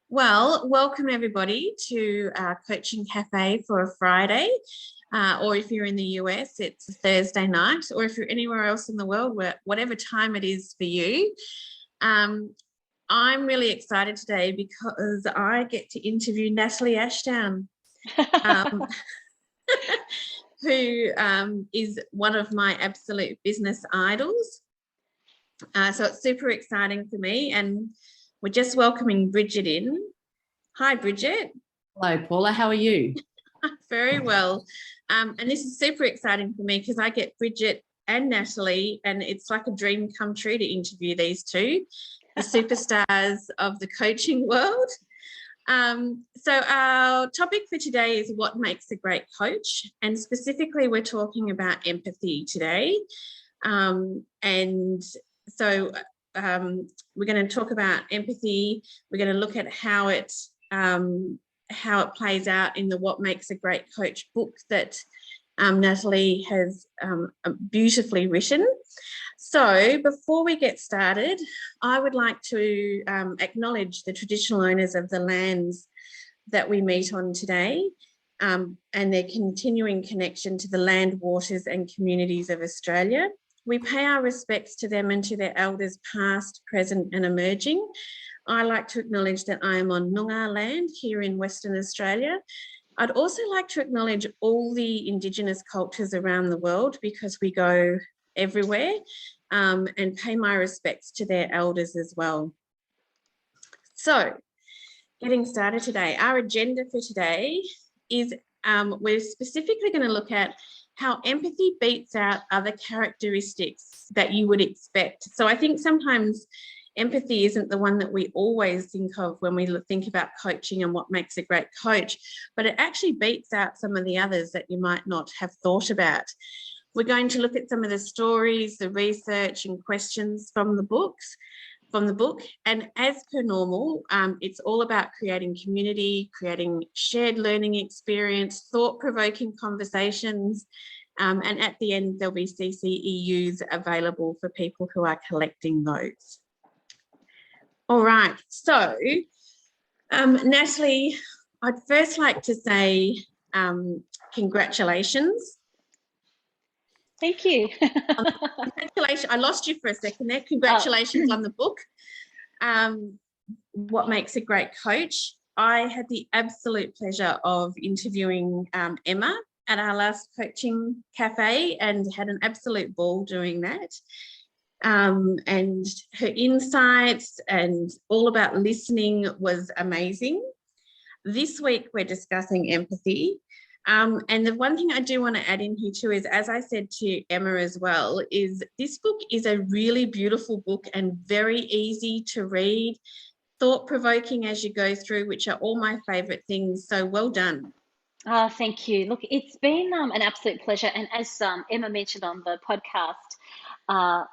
Well, welcome everybody to our coaching cafe for a Friday, or if you're in the US, it's a Thursday night, or if you're anywhere else in the world, whatever time it is for you. I'm really excited today because I get to interview Natalie Ashdown, who is one of my absolute business idols. So it's super exciting for me, and we're just welcoming Bridget in. Hi, Bridget. Hello, Paula. How are you? Very well. And this is super exciting for me because I get Bridget and Natalie, and it's like a dream come true to interview these two, the superstars of the coaching world. So our topic for today is what makes a great coach, and specifically we're talking about empathy today. And so we're going to talk about empathy. We're going to look at how it plays out in the What Makes a Great Coach book that Natalie has beautifully written. So before we get started, I would like to acknowledge the traditional owners of the lands that we meet on today, and their continuing connection to the land, waters and communities of Australia. We pay our respects to them and to their elders past, present and emerging. I like to acknowledge that I am on Noongar land here in Western Australia. I'd also like to acknowledge all the Indigenous cultures around the world because we go everywhere, and pay my respects to their elders as well. So getting started today, our agenda for today is we're specifically going to look at how empathy beats out other characteristics that you would expect. So I think sometimes empathy isn't the one that we always think of when we think about coaching and what makes a great coach, but it actually beats out some of the others that you might not have thought about. We're going to look at some of the stories, the research and questions from the book. And as per normal, it's all about creating community, creating shared learning experience, thought-provoking conversations, and at the end there'll be CCEUs available for people who are collecting those. All right, so Natalie, I'd first like to say congratulations. Thank you. Congratulations. I lost you for a second there. Congratulations on the book, What Makes a Great Coach. I had the absolute pleasure of interviewing Emma at our last coaching cafe and had an absolute ball doing that. And her insights and all about listening was amazing. This week we're discussing empathy. And the one thing I do want to add in here too is, as I said to Emma as well, is this book is a really beautiful book and very easy to read, thought-provoking as you go through, which are all my favourite things. So well done. Oh, thank you. Look, it's been an absolute pleasure. And as Emma mentioned on the podcast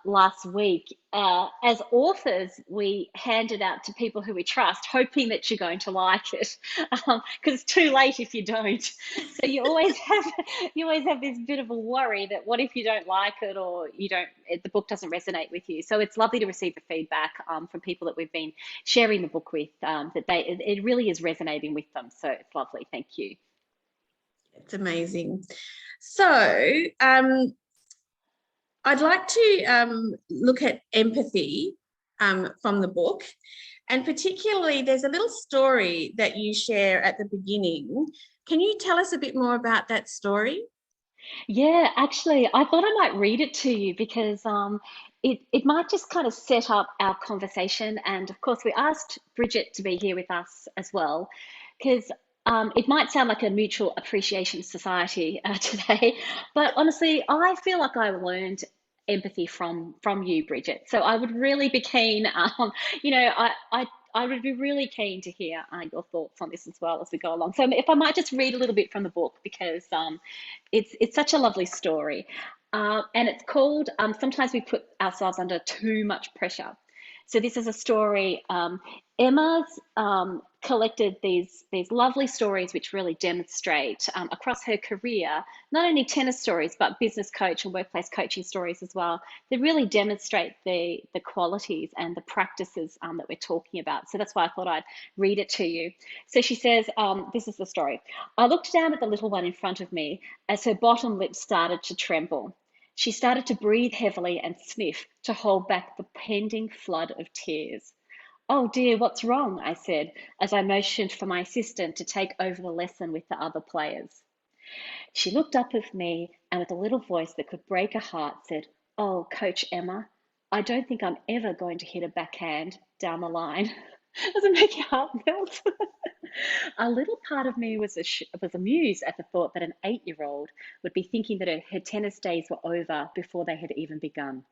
last week, as authors, we hand it out to people who we trust, hoping that you're going to like it, because it's too late if you don't. So you always have this bit of a worry that what if you don't like it, or the book doesn't resonate with you. So it's lovely to receive the feedback from people that we've been sharing the book with, that it really is resonating with them. So it's lovely. Thank you. It's amazing. So I'd like to look at empathy from the book, and particularly there's a little story that you share at the beginning. Can you tell us a bit more about that story? Yeah, actually, I thought I might read it to you because it might just kind of set up our conversation. And of course, we asked Bridget to be here with us as well, because it might sound like a mutual appreciation society today, but honestly, I feel like I learned empathy from you, Bridget. So I would really be keen, I would be really keen to hear your thoughts on this as well as we go along. So if I might just read a little bit from the book, because it's such a lovely story, and it's called Sometimes We Put Ourselves Under Too Much Pressure. So this is a story. Emma's collected these lovely stories which really demonstrate across her career, not only tennis stories, but business coach and workplace coaching stories as well. They really demonstrate the qualities and the practices that we're talking about. So that's why I thought I'd read it to you. So she says, this is the story. I looked down at the little one in front of me as her bottom lip started to tremble. She started to breathe heavily and sniff to hold back the pending flood of tears. "Oh dear, what's wrong?" I said, as I motioned for my assistant to take over the lesson with the other players. She looked up at me and with a little voice that could break a heart said, "Oh, Coach Emma, I don't think I'm ever going to hit a backhand down the line." Does it make your heart melt? A little part of me was amused at the thought that an 8-year-old would be thinking that her tennis days were over before they had even begun.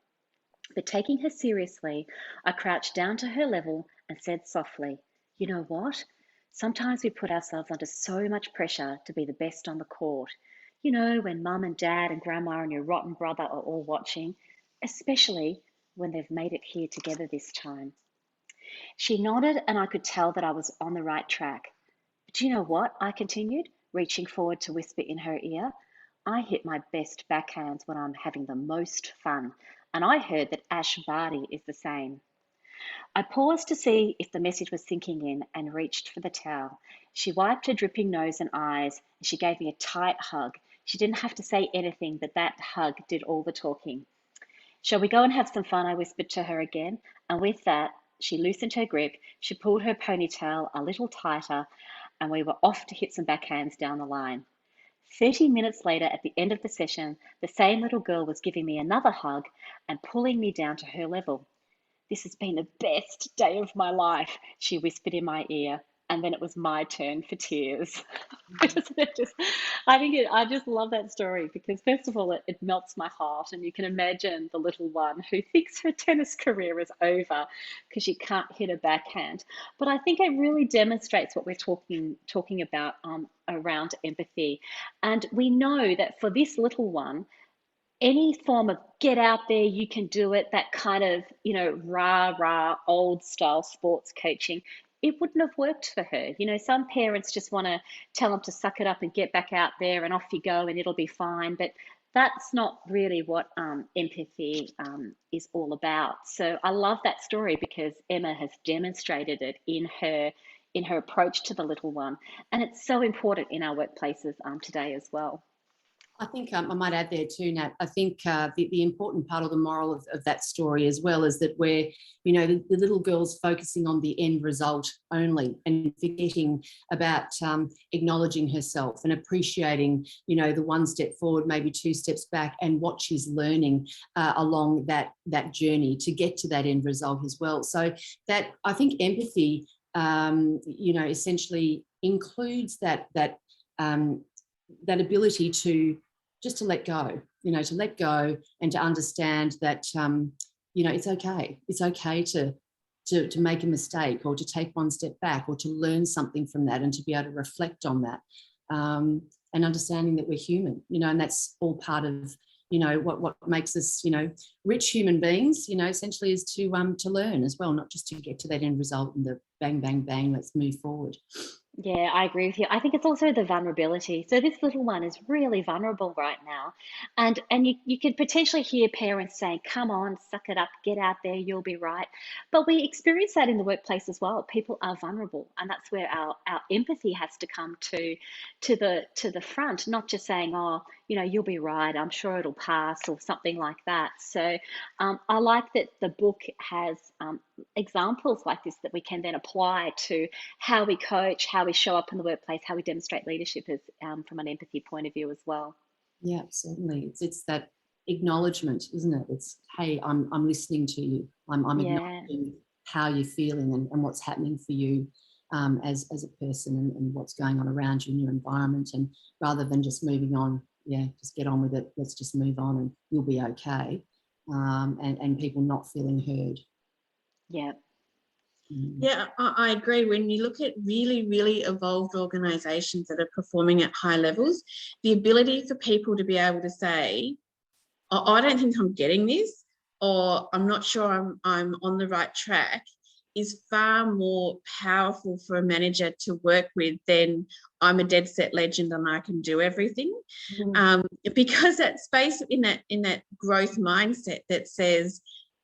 But taking her seriously, I crouched down to her level and said softly, "You know what? Sometimes we put ourselves under so much pressure to be the best on the court. You know, when mum and dad and grandma and your rotten brother are all watching, especially when they've made it here together this time." She nodded, and I could tell that I was on the right track. "But do you know what?" I continued, reaching forward to whisper in her ear. "I hit my best backhands when I'm having the most fun, and I heard that Ash Barty is the same." I paused to see if the message was sinking in and reached for the towel. She wiped her dripping nose and eyes, and she gave me a tight hug. She didn't have to say anything, but that hug did all the talking. "Shall we go and have some fun?" I whispered to her again, and with that, she loosened her grip, she pulled her ponytail a little tighter, and we were off to hit some backhands down the line. 30 minutes later, at the end of the session, the same little girl was giving me another hug and pulling me down to her level. "This has been the best day of my life," she whispered in my ear, and then it was my turn for tears. I just love that story because first of all, it melts my heart, and you can imagine the little one who thinks her tennis career is over because she can't hit a backhand. But I think it really demonstrates what we're talking about around empathy, and we know that for this little one, any form of get out there, you can do it, that kind of, rah, rah, old style sports coaching, it wouldn't have worked for her. Some parents just want to tell them to suck it up and get back out there and off you go and it'll be fine. But that's not really what empathy is all about. So I love that story because Emma has demonstrated it in her approach to the little one. And it's so important in our workplaces today as well. I think I might add there too, Nat. I think the important part of the moral of that story as well is that we're, the little girl's focusing on the end result only and forgetting about acknowledging herself and appreciating, the one step forward, maybe 2 steps back, and what she's learning along that journey to get to that end result as well. So that, I think, empathy, essentially includes that ability to just to let go, to let go and to understand that, it's okay. It's okay to make a mistake or to take one step back or to learn something from that and to be able to reflect on that, and understanding that we're human, and that's all part of, what makes us, rich human beings, essentially is to learn as well, not just to get to that end result and the bang, bang, bang, let's move forward. Yeah, I agree with you. I think it's also the vulnerability. So this little one is really vulnerable right now. And you could potentially hear parents saying, "Come on, suck it up, get out there, you'll be right." But we experience that in the workplace as well. People are vulnerable. And that's where our empathy has to come to the front, not just saying, "Oh, you'll be right, I'm sure it'll pass," or something like that. So I like that the book has examples like this that we can then apply to how we coach, how we show up in the workplace, how we demonstrate leadership as from an empathy point of view as well. Yeah, certainly. It's that acknowledgement, isn't it? It's, hey, I'm listening to you. I'm Yeah. acknowledging how you're feeling and what's happening for you as a person and what's going on around you in your environment. And rather than just moving on, just get on with it. Let's just move on and you'll be okay. And people not feeling heard. Yeah. Yeah, I agree. When you look at really, really evolved organisations that are performing at high levels, the ability for people to be able to say, "Oh, I don't think I'm getting this," or "I'm not sure I'm on the right track," is far more powerful for a manager to work with than I'm a dead set legend and I can do everything. Because that space in that growth mindset that says,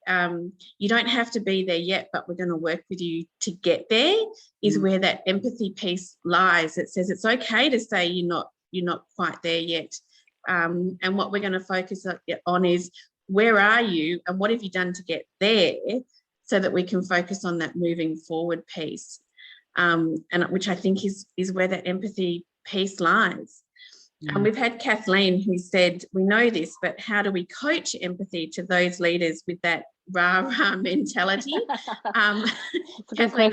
you don't have to be there yet, but we're going to work with you to get there, is where that empathy piece lies. It says it's okay to say you're not quite there yet. And what we're going to focus on is, where are you and what have you done to get there, so that we can focus on that moving forward piece, and which I think is where that empathy piece lies. And we've had Kathleen who said, we know this, but how do we coach empathy to those leaders with that rah-rah mentality? Kathleen,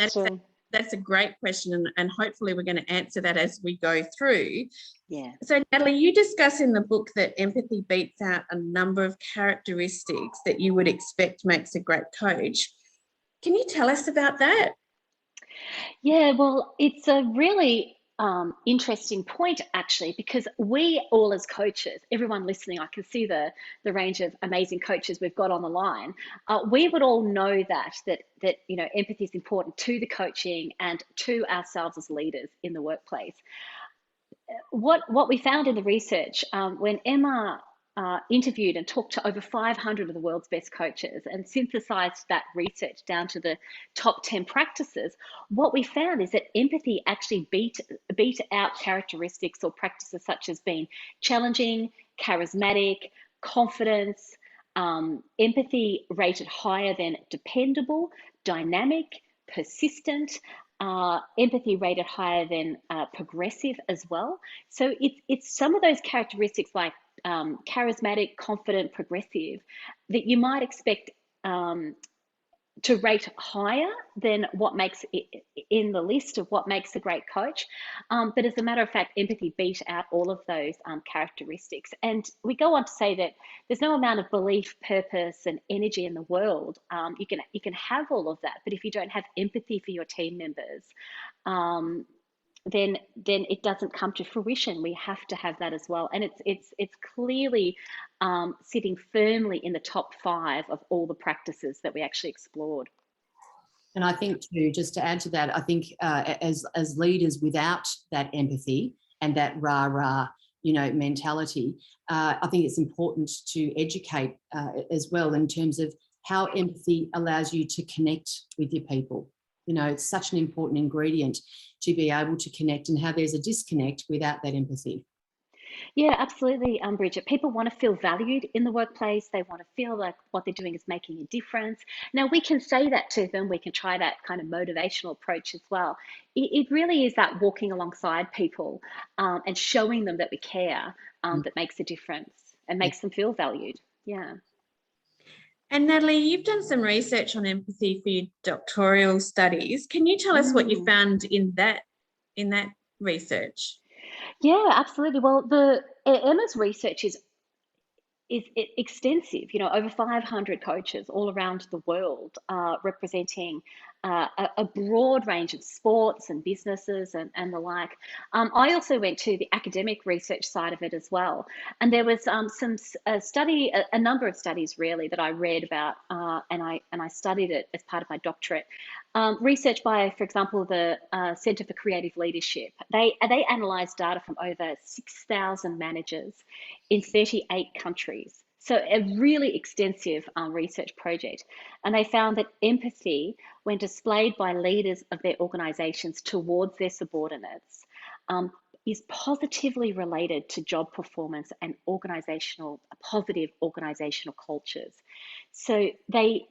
that's a great question, and hopefully we're going to answer that as we go through. Yeah. So, Natalie, you discuss in the book that empathy beats out a number of characteristics that you would expect makes a great coach. Can you tell us about that? Yeah, well, it's a really interesting point, actually, because we all as coaches, everyone listening, I can see the range of amazing coaches we've got on the line. We would all know that empathy is important to the coaching and to ourselves as leaders in the workplace. What we found in the research, when Emma interviewed and talked to over 500 of the world's best coaches and synthesized that research down to the top 10 practices, what we found is that empathy actually beat out characteristics or practices such as being challenging, charismatic, confidence. Empathy rated higher than dependable, dynamic, persistent. Empathy rated higher than progressive as well. So it's some of those characteristics like charismatic, confident, progressive that you might expect to rate higher than what makes it in the list of what makes a great coach. But as a matter of fact, empathy beat out all of those characteristics. And we go on to say that there's no amount of belief, purpose, and energy in the world. You can have all of that, but if you don't have empathy for your team members, then it doesn't come to fruition. We have to have that as well, and it's clearly sitting firmly in the top 5 of all the practices that we actually explored. And I think too, just to add to that, I think as leaders without that empathy and that rah-rah, mentality, I think it's important to educate as well in terms of how empathy allows you to connect with your people. It's such an important ingredient to be able to connect, and how there's a disconnect without that empathy. Yeah, absolutely, Bridget. People want to feel valued in the workplace. They want to feel like what they're doing is making a difference. Now, we can say that to them. We can try that kind of motivational approach as well. It really is that walking alongside people and showing them that we care that makes a difference and makes them feel valued. Yeah. And Natalie, you've done some research on empathy for your doctoral studies. Can you tell us what you found in that research? Yeah, absolutely. Well, Emma's research is extensive. Over 500 coaches all around the world, representing a broad range of sports and businesses and the like. I also went to the academic research side of it as well, and there was a number of studies really that I read about, and I studied it as part of my doctorate. Research by, for example, the Centre for Creative Leadership. They analysed data from over 6,000 managers in 38 countries. So a really extensive research project. And they found that empathy, when displayed by leaders of their organisations towards their subordinates, is positively related to job performance and positive organisational cultures. So they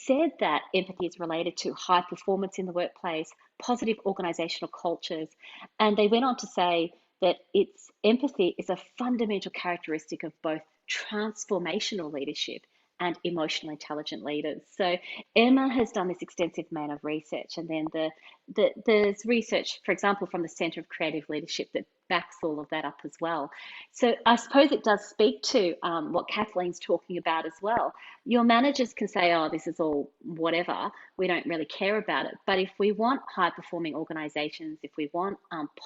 said that empathy is related to high performance in the workplace, positive organisational cultures, and they went on to say that empathy is a fundamental characteristic of both transformational leadership and emotionally intelligent leaders. So Emma has done this extensive amount of research, and then there's research, for example, from the Centre of Creative Leadership that backs all of that up as well. So I suppose it does speak to what Kathleen's talking about as well. Your managers can say, oh, this is all whatever, we don't really care about it. But if we want high-performing organisations, if we want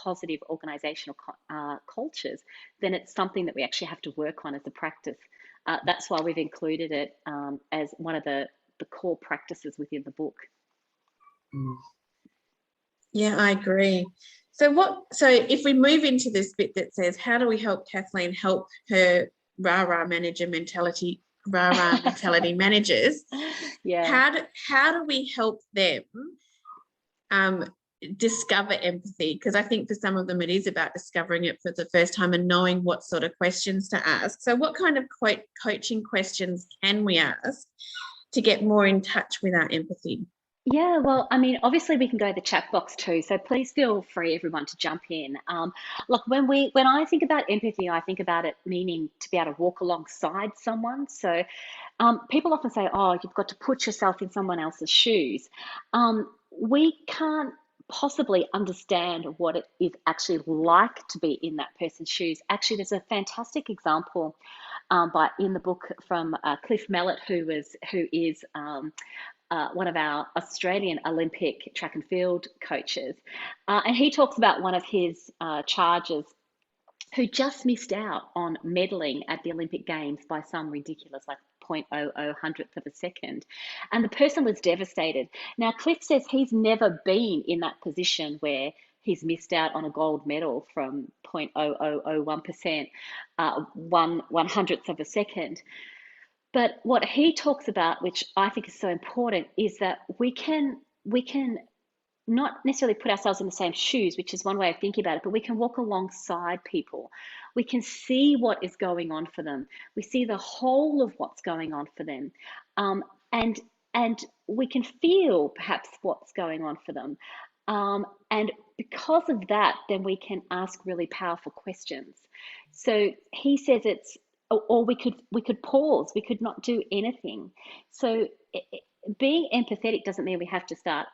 positive organisational cultures, then it's something that we actually have to work on as a practice. That's why we've included it as one of the core practices within the book. Yeah, I agree. So if we move into this bit that says, how do we help Kathleen help her rah-rah mentality managers? Yeah. How do we help them discover empathy? Because I think for some of them it is about discovering it for the first time and knowing what sort of questions to ask. So what kind of coaching questions can we ask to get more in touch with our empathy? Yeah, well, I mean, obviously we can go to the chat box too, so please feel free, everyone, to jump in. Look, when I think about empathy, I think about it meaning to be able to walk alongside someone. So people often say, "Oh, you've got to put yourself in someone else's shoes." We can't possibly understand what it is actually like to be in that person's shoes. Actually, there's a fantastic example in the book from Cliff Mellett, who is one of our Australian Olympic track and field coaches. And he talks about one of his charges who just missed out on medaling at the Olympic Games by some ridiculous, like 0.00 hundredth of a second. And the person was devastated. Now, Cliff says he's never been in that position where he's missed out on a gold medal from 0.0001%, one hundredth of a second. But what he talks about, which I think is so important, is that we can not necessarily put ourselves in the same shoes, which is one way of thinking about it, but we can walk alongside people. We can see what is going on for them. We see the whole of what's going on for them, and we can feel perhaps what's going on for them. And because of that, then we can ask really powerful questions. So he says or we could pause. We could not do anything. So being empathetic doesn't mean we have to start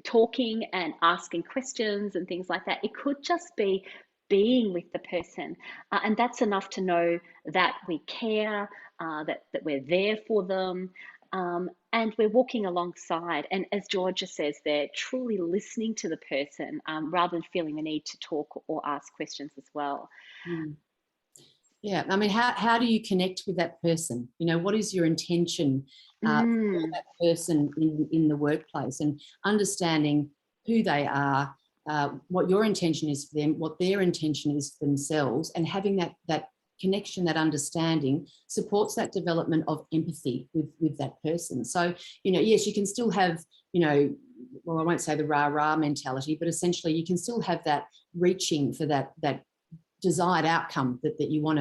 talking and asking questions and things like that. It could just be being with the person, and that's enough to know that we care, that we're there for them, and we're walking alongside. And as Georgia says, they're truly listening to the person rather than feeling the need to talk or ask questions as well. Yeah, I mean, how do you connect with that person? You know, what is your intention for that person in the workplace, and understanding who they are, what your intention is for them, what their intention is for themselves, and having that connection, that understanding supports that development of empathy with that person. So, you know, yes, you can still have, you know, well, I won't say the rah-rah mentality, but essentially you can still have that reaching for that desired outcome that you want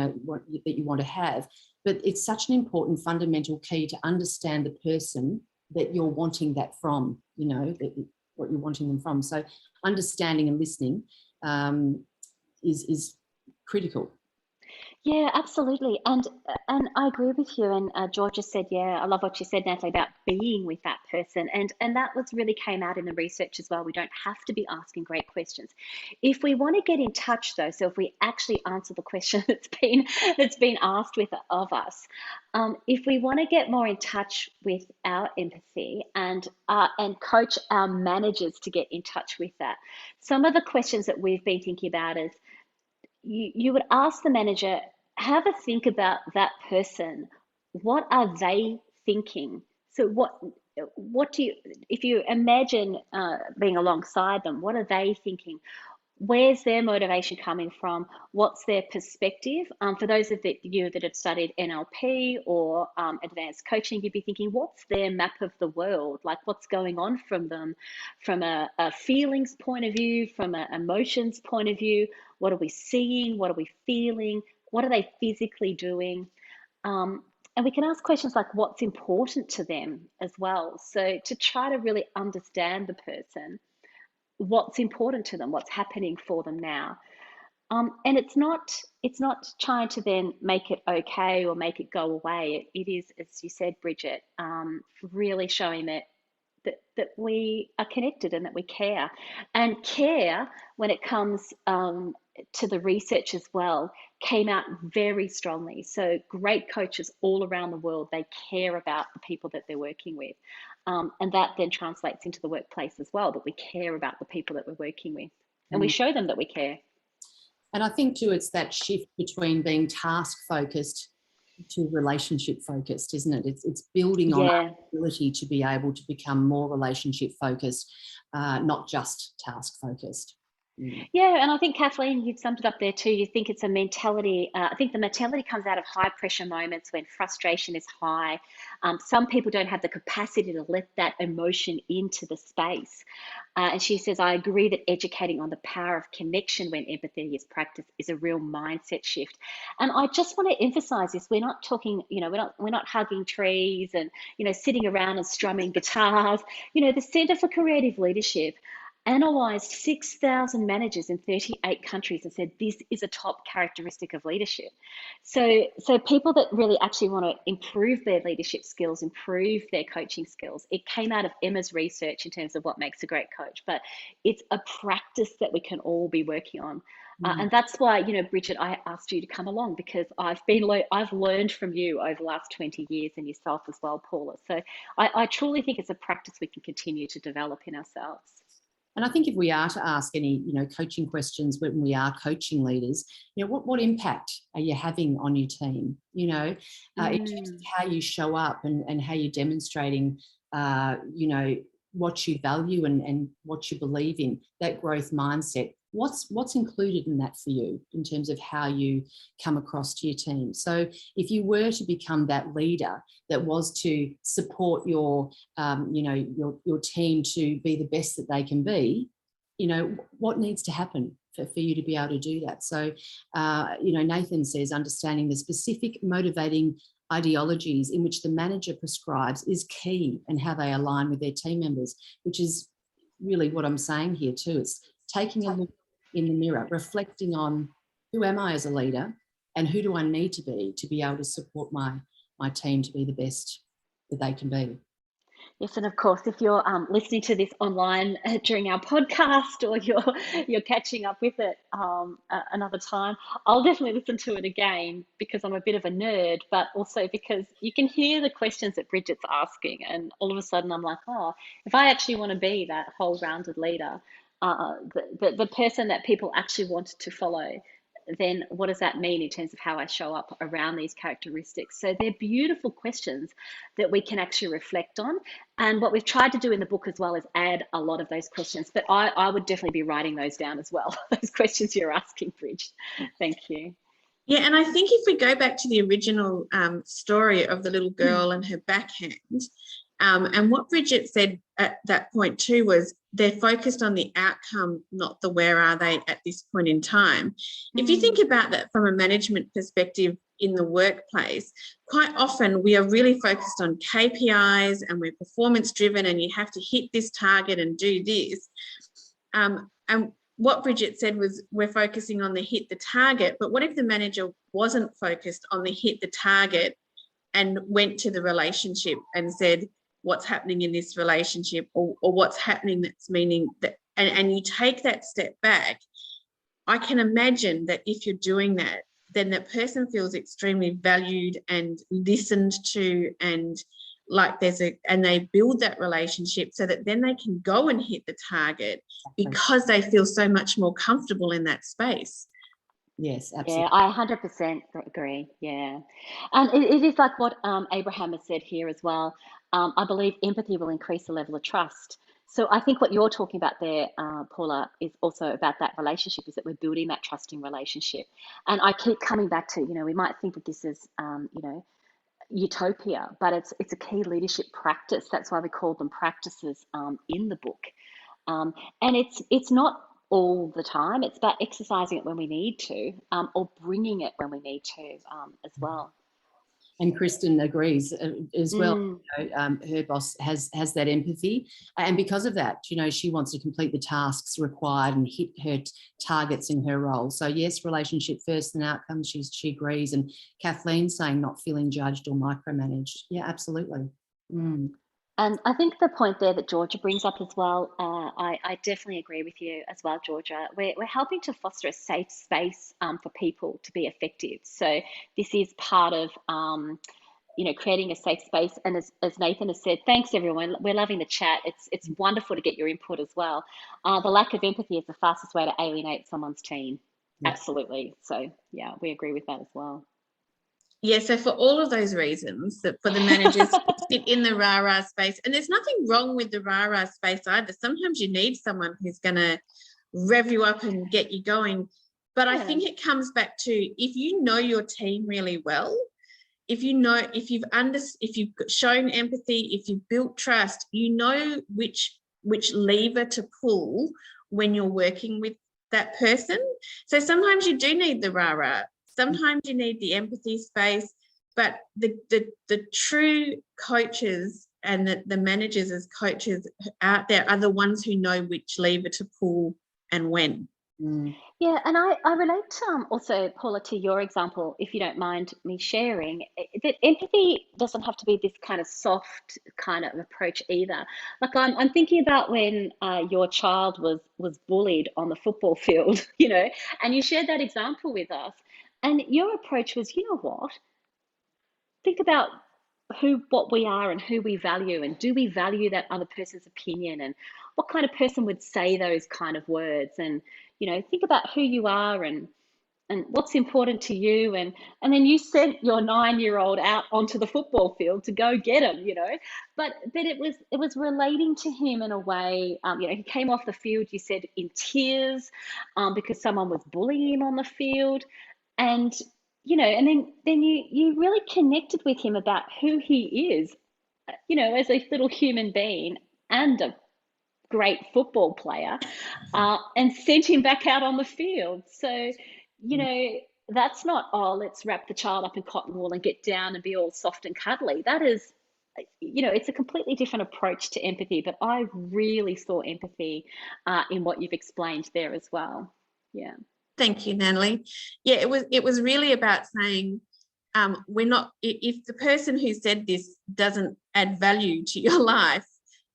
to have. But it's such an important fundamental key to understand the person that you're wanting that from, you know, what you're wanting them from. So understanding and listening is critical. Yeah, absolutely. And I agree with you. And Georgia said, yeah, I love what you said, Natalie, about being with that person. And that was really came out in the research as well. We don't have to be asking great questions. If we want to get in touch though, so if we actually answer the question that's been asked of us, if we want to get more in touch with our empathy and coach our managers to get in touch with that, some of the questions that we've been thinking about is, you would ask the manager, have a think about that person. What are they thinking? So what do you, if you imagine being alongside them, what are they thinking? Where's their motivation coming from? What's their perspective? For those of you that have studied NLP or advanced coaching, you'd be thinking, what's their map of the world? Like, what's going on from them, from a feelings point of view, from an emotions point of view? What are we seeing? What are we feeling? What are they physically doing? And we can ask questions like, what's important to them as well? So to try to really understand the person, what's important to them, what's happening for them now. And it's not trying to then make it okay or make it go away. It is, as you said, Bridget, really showing that we are connected and that we care. And care, when it comes to the research as well, came out very strongly. So great coaches all around the world, they care about the people that they're working with. And that then translates into the workplace as well, that we care about the people that we're working with. And we show them that we care. And I think too, it's that shift between being task focused to relationship focused, isn't it? It's building on our ability to be able to become more relationship focused, not just task focused. Yeah, and I think, Kathleen, you've summed it up there too. You think it's a mentality. I think the mentality comes out of high pressure moments when frustration is high. Some people don't have the capacity to let that emotion into the space. And she says, I agree that educating on the power of connection when empathy is practiced is a real mindset shift. And I just want to emphasize this. We're not talking, we're not hugging trees and, sitting around and strumming guitars. The Centre for Creative Leadership analysed 6,000 managers in 38 countries and said this is a top characteristic of leadership. So people that really actually want to improve their leadership skills, improve their coaching skills, it came out of Emma's research in terms of what makes a great coach, but it's a practice that we can all be working on. And that's why, Bridget, I asked you to come along, because I've learned from you over the last 20 years, and yourself as well, Paula. So I truly think it's a practice we can continue to develop in ourselves. And I think if we are to ask any, coaching questions when we are coaching leaders, what impact are you having on your team? In terms of how you show up and how you're demonstrating, what you value and what you believe in, that growth mindset. What's included in that for you in terms of how you come across to your team? So if you were to become that leader that was to support your team to be the best that they can be, what needs to happen for you to be able to do that? So, Nathan says understanding the specific motivating ideologies in which the manager prescribes is key, and how they align with their team members, which is really what I'm saying here too. It's taking a look in the mirror, reflecting on who am I as a leader and who do I need to be able to support my team to be the best that they can be. Yes, and of course, if you're listening to this online during our podcast, or you're catching up with it another time, I'll definitely listen to it again, because I'm a bit of a nerd, but also because you can hear the questions that Bridget's asking, and all of a sudden I'm like, oh, if I actually want to be that whole-rounded leader, the person that people actually wanted to follow, then what does that mean in terms of how I show up around these characteristics? So they're beautiful questions that we can actually reflect on. And what we've tried to do in the book as well is add a lot of those questions, but I would definitely be writing those down as well, those questions you're asking, Bridge. Thank you. Yeah, and I think if we go back to the original story of the little girl and her backhand, and what Bridget said at that point too was they're focused on the outcome, not the where are they at this point in time. If you think about that from a management perspective in the workplace, quite often we are really focused on KPIs and we're performance driven and you have to hit this target and do this. And what Bridget said was we're focusing on the hit the target, but what if the manager wasn't focused on the hit the target and went to the relationship and said, what's happening in this relationship, or what's happening that's meaning that, and you take that step back, I can imagine that if you're doing that, then that person feels extremely valued and listened to, and like and they build that relationship so that then they can go and hit the target because they feel so much more comfortable in that space. Yes, absolutely. Yeah, I 100% agree. Yeah. And it is like what Abraham has said here as well. I believe empathy will increase the level of trust. So I think what you're talking about there, Paula, is also about that relationship, is that we're building that trusting relationship. And I keep coming back to, we might think that this is, utopia, but it's a key leadership practice. That's why we call them practices in the book. And it's not all the time. It's about exercising it when we need to, or bringing it when we need to as well. And Kristen agrees as well. Her boss has that empathy, and because of that, she wants to complete the tasks required and hit her targets in her role. So yes, relationship first and outcomes. She agrees. And Kathleen saying not feeling judged or micromanaged. Yeah, absolutely. And I think the point there that Georgia brings up as well, I definitely agree with you as well, Georgia. We're helping to foster a safe space for people to be effective. So this is part of, creating a safe space. And as Nathan has said, thanks everyone. We're loving the chat. It's wonderful to get your input as well. The lack of empathy is the fastest way to alienate someone's team. Yes. Absolutely. So yeah, we agree with that as well. Yeah, so for all of those reasons, that for the managers to sit in the rah-rah space, and there's nothing wrong with the rah-rah space either. Sometimes you need someone who's going to rev you up and get you going. But I think it comes back to, if you know your team really well, if you've shown empathy, if you've built trust, you know which lever to pull when you're working with that person. So sometimes you do need the rah-rah. Sometimes you need the empathy space, but the true coaches and the managers as coaches out there are the ones who know which lever to pull and when. Yeah, and I relate also, Paula, to your example, if you don't mind me sharing, that empathy doesn't have to be this kind of soft kind of approach either. Like I'm thinking about when your child was bullied on the football field, and you shared that example with us, and your approach was, you know what? Think about what we are and who we value, and do we value that other person's opinion, and what kind of person would say those kind of words, and think about who you are and what's important to you, and then you sent your 9-year-old out onto the football field to go get him, but it was relating to him in a way. He came off the field, you said, in tears, because someone was bullying him on the field, and and then you really connected with him about who he is, as a little human being and a great football player, and sent him back out on the field. So, that's not, oh, let's wrap the child up in cotton wool and get down and be all soft and cuddly. That is, it's a completely different approach to empathy, but I really saw empathy in what you've explained there as well. Yeah. Thank you, Natalie. Yeah, it was really about saying, we're not, if the person who said this doesn't add value to your life,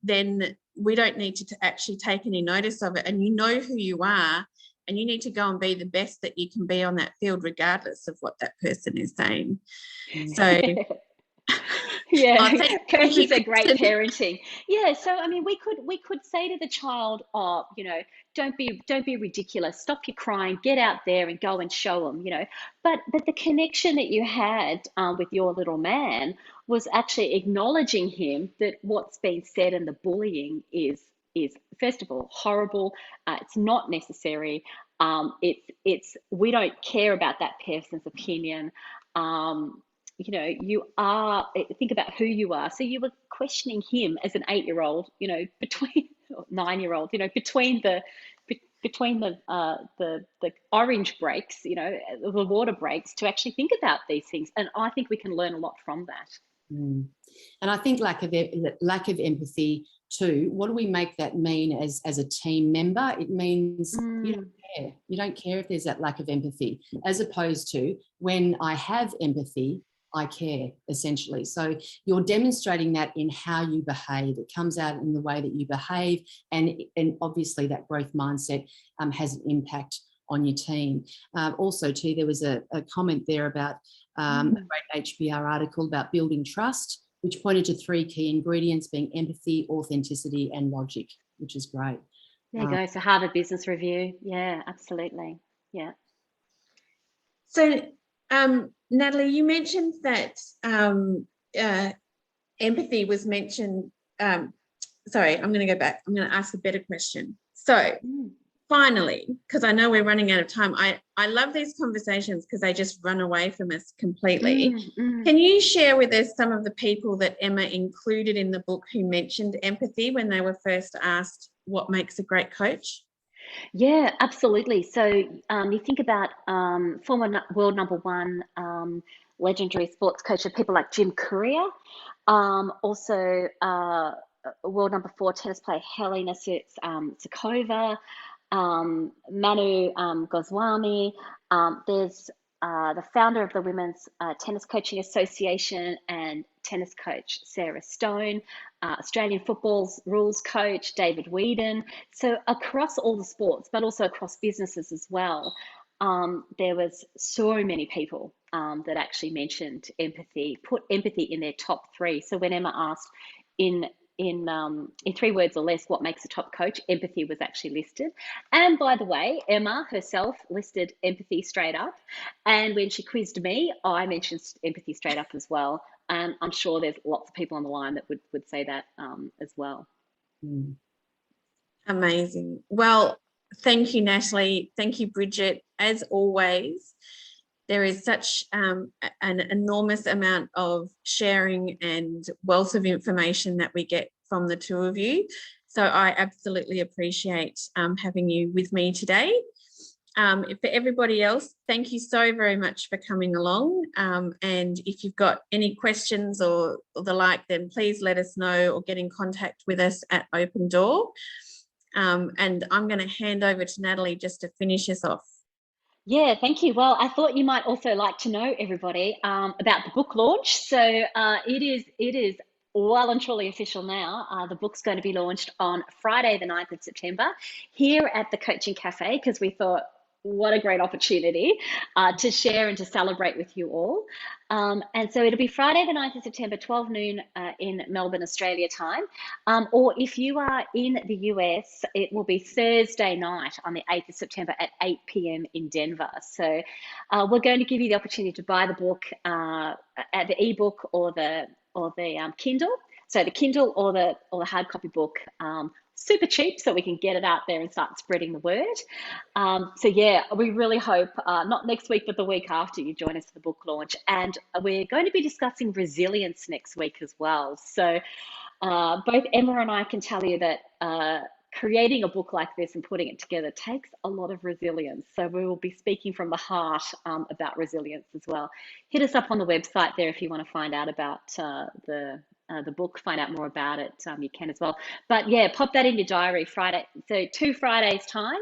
then we don't need to actually take any notice of it. And you know who you are, and you need to go and be the best that you can be on that field, regardless of what that person is saying. So yeah, thank you, are great Kristen. parenting. Yeah, so I mean, we could say to the child, oh, don't be ridiculous, stop your crying, get out there and go and show them, But the connection that you had with your little man was actually acknowledging him, that what's been said and the bullying is first of all horrible. It's not necessary. It's we don't care about that person's opinion. You are, think about who you are. So you were questioning him as an 8-year-old, between 9-year-old, between the orange breaks, the water breaks, to actually think about these things. And I think we can learn a lot from that. And I think lack of empathy too. What do we make that mean as a team member? It means you don't care. You don't care if there's that lack of empathy, as opposed to when I have empathy, I care, essentially. So you're demonstrating that in how you behave. It comes out in the way that you behave, and obviously that growth mindset has an impact on your team. Also, too, there was a comment there about a great HBR article about building trust, which pointed to 3 key ingredients being empathy, authenticity, and logic, which is great. There you go. So Harvard Business Review. Yeah, absolutely. Yeah. So, Natalie, you mentioned that empathy was mentioned. Sorry, I'm going to go back. I'm going to ask a better question. So finally, because I know we're running out of time, I love these conversations because they just run away from us completely. Can you share with us some of the people that Emma included in the book who mentioned empathy when they were first asked what makes a great coach? Yeah, absolutely. So you think about former world number 1 legendary sports coach, people like Jim Courier, also world number 4 tennis player Helena Sukova, Manu Goswami. There's the founder of the Women's Tennis Coaching Association and tennis coach Sarah Stone, Australian football's rules coach David Whedon. So across all the sports, but also across businesses as well, there was so many people that actually mentioned empathy, put empathy in their top 3. So when Emma asked, in in 3 words or less what makes a top coach, empathy was actually listed. And by the way, Emma herself listed empathy straight up. And when she quizzed me, I mentioned empathy straight up as well. And I'm sure there's lots of people on the line that would say that as well. Amazing. Well, thank you, Natalie. Thank you, Bridget. As always, there is such an enormous amount of sharing and wealth of information that we get from the two of you. So I absolutely appreciate having you with me today. For everybody else, thank you so very much for coming along. And if you've got any questions or the like, then please let us know or get in contact with us at Open Door. And I'm going to hand over to Natalie just to finish us off. Yeah, thank you. Well, I thought you might also like to know, everybody, about the book launch. So it is well and truly official now. The book's going to be launched on Friday, the 9th of September, here at the Coaching Cafe, because we thought, what a great opportunity to share and to celebrate with you all. And so it'll be Friday, the 9th of September, 12 noon in Melbourne, Australia time. Or if you are in the US, it will be Thursday night on the 8th of September at 8 p.m. in Denver. So we're going to give you the opportunity to buy the book at the ebook or the Kindle. So the Kindle or the hard copy book, super cheap, so we can get it out there and start spreading the word. So yeah, we really hope not next week, but the week after, you join us for the book launch. And we're going to be discussing resilience next week as well. So both Emma and I can tell you that creating a book like this and putting it together takes a lot of resilience. So we will be speaking from the heart about resilience as well. Hit us up on the website there if you want to find out about the book, find out more about it. You can as well. But yeah, pop that in your diary. Friday, so 2 Fridays time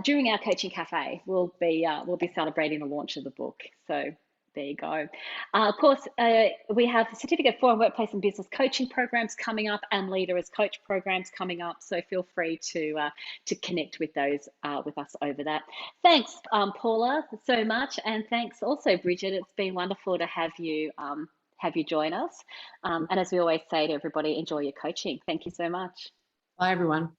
during our coaching cafe, we'll be celebrating the launch of the book. So there you go. Of course, we have the Certificate for Workplace and Business Coaching programs coming up, and Leader as Coach programs coming up. So feel free to connect with those with us over that. Thanks, Paula, so much, and thanks also, Bridget. It's been wonderful to have you join us. And as we always say to everybody, enjoy your coaching. Thank you so much. Bye, everyone.